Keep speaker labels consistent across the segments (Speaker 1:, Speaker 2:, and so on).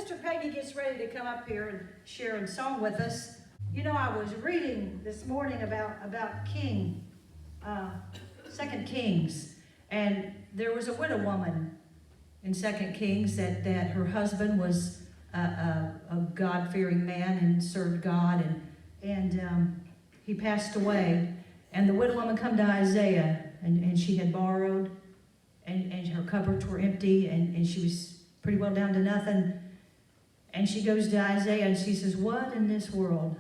Speaker 1: Sister Peggy gets ready to come up here and share a song with us, you know, I was reading this morning about King, 2 Kings, and there was a widow woman in 2 Kings that her husband was a God-fearing man and served God, and he passed away. And the widow woman come to Isaiah, and she had borrowed, and her cupboards were empty, and she was pretty well down to nothing. And she goes to Isaiah and she says, what in this world?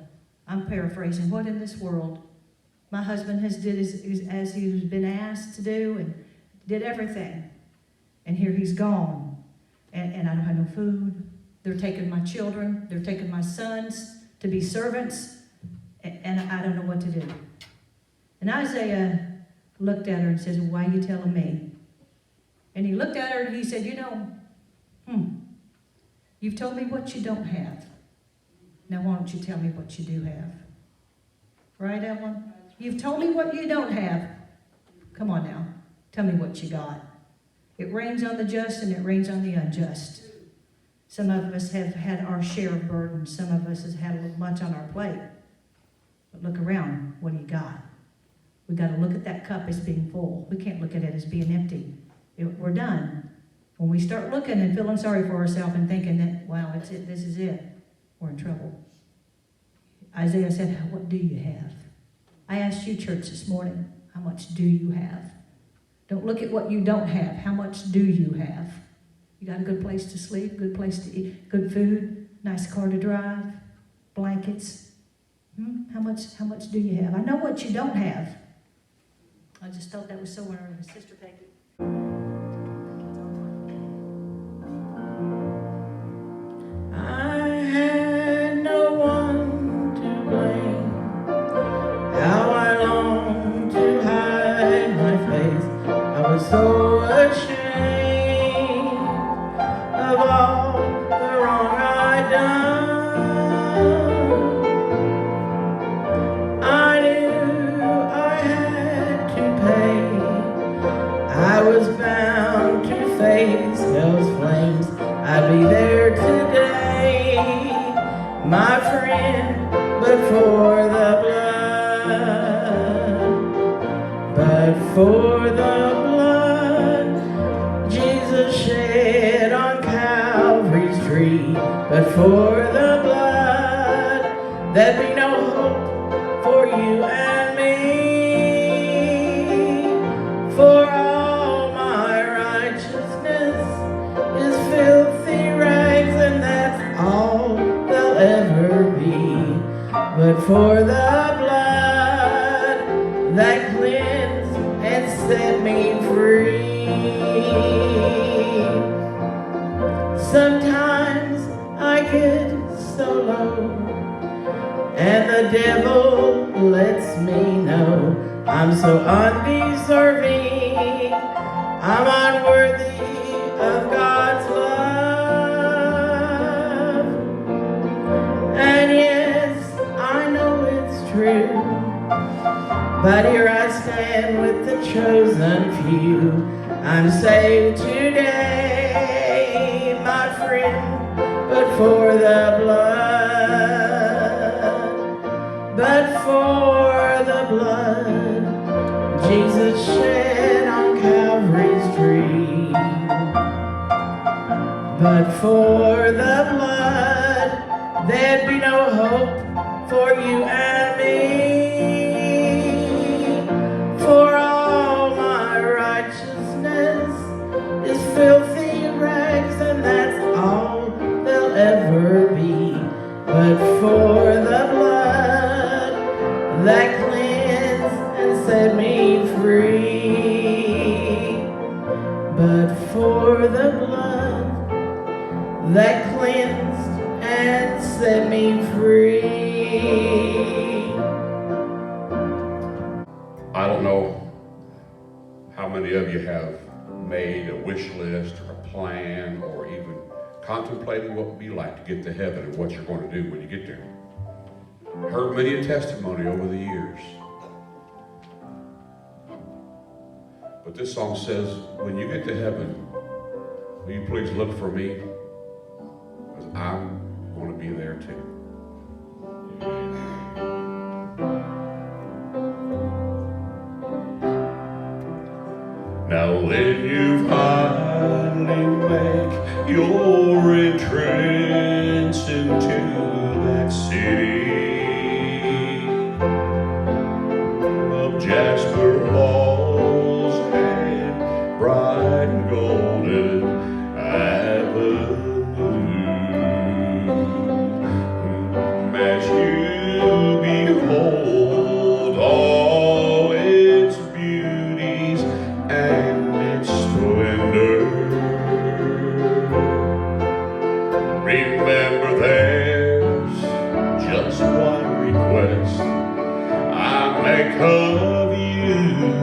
Speaker 1: I'm paraphrasing. What in this world? My husband has did as he's been asked to do and did everything. And here he's gone. And I don't have no food. They're taking my children. They're taking my sons to be servants. And I don't know what to do. And Isaiah looked at her and says, why are you telling me? And he looked at her and he said, you know, you've told me what you don't have. Now why don't you tell me what you do have? Right, Evelyn? You've told me what you don't have. Come on now. Tell me what you got. It rains on the just and it rains on the unjust. Some of us have had our share of burdens. Some of us have had a little much on our plate. But look around. What do you got? We've got to look at that cup as being full. We can't look at it as being empty. We're done. When we start looking and feeling sorry for ourselves and thinking that, wow, it's it, this is it, we're in trouble. Isaiah said, what do you have? I asked you, church, this morning, how much do you have? Don't look at what you don't have. How much do you have? You got a good place to sleep, good place to eat, good food, nice car to drive, blankets. How much do you have? I know what you don't have. I just thought that was so interesting. Sister Peggy.
Speaker 2: I had no one to blame. How I longed to hide my face. I was so ashamed of all the wrong I'd done. I knew I had to pay. I was bound to face hell's flames. I'd be there today, my friend, but for the blood, but for the blood Jesus shed on Calvary's tree, but for the blood there'd be no hope for you and me, for all my righteousness is filthy rags, and that's all they'll ever be. But for the blood that cleansed and set me free. Sometimes I get so low, and the devil lets me know I'm so undeserving, I'm unworthy of God's love. And yes, I know it's true, but here I stand with the chosen few. I'm saved today, my friend, but for the blood, but for the blood Jesus shed on Calvary's tree. But for the blood, there'd be no hope for you and me. For all my righteousness is filthy rags, and that's all they'll ever be. But for the blood that cleansed and set me free. But for the blood that cleansed and set me free.
Speaker 3: I don't know how many of you have made a wish list or a plan or even contemplating what it would be like to get to heaven and what you're going to do when you get there. Heard many a testimony over the years. But this song says, when you get to heaven, will you please look for me I'm going to be there too. Now when you finally make your entrance into that city of jasper walls and bright and golden avenue, as you behold all its beauties and its splendor, remember there's just one request I make of you.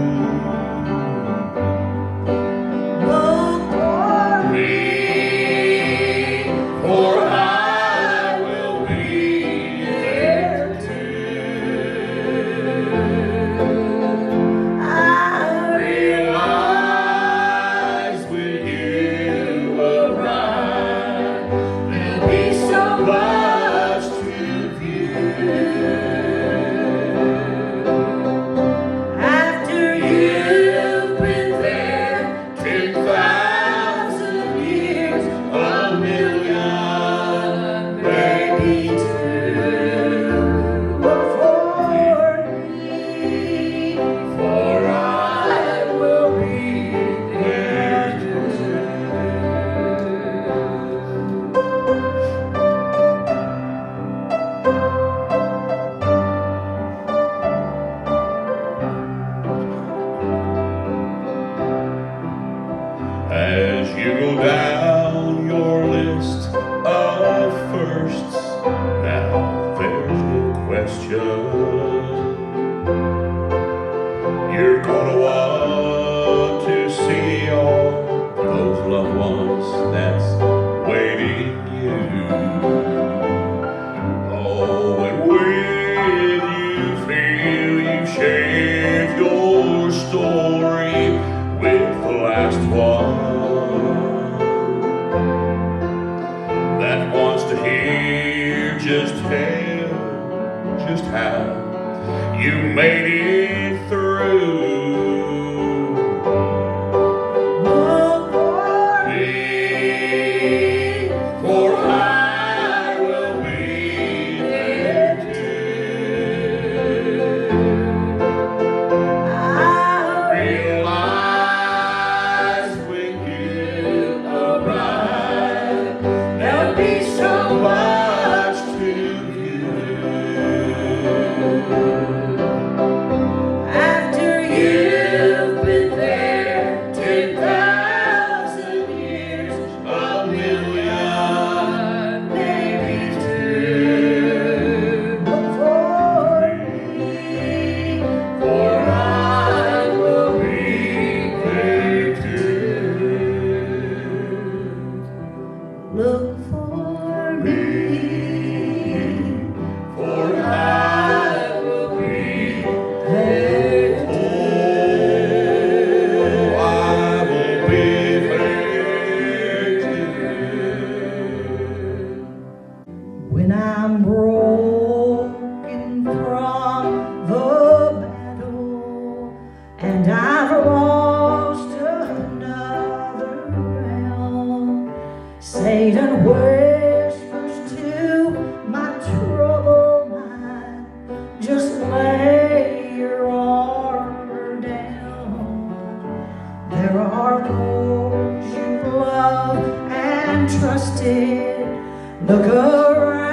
Speaker 3: Look for me, for I will be there too. I realize when you arrive, there'll be so much to view. After you've been there 10,000 years, a million, maybe two, look for me, for I will be there too. As you go down your list of firsts, now there's no question you're gonna want to see all those loved ones that's waiting you. Oh, and when you feel you've shared your story with the last one that wants to hear just how you made it through. Look for me, for I will be there too. I realize when you arrive, there'll be so much to view. After you've been there 10,000 years, a million, maybe two, look for me, for I will be there too. Look for me, for I will be there too. Oh, I will be there too. When I'm broken from the battle and I've lost another realm, Satan whispers to my troubled mind, just lay your armor down. There are those you've loved and trusted. Look around.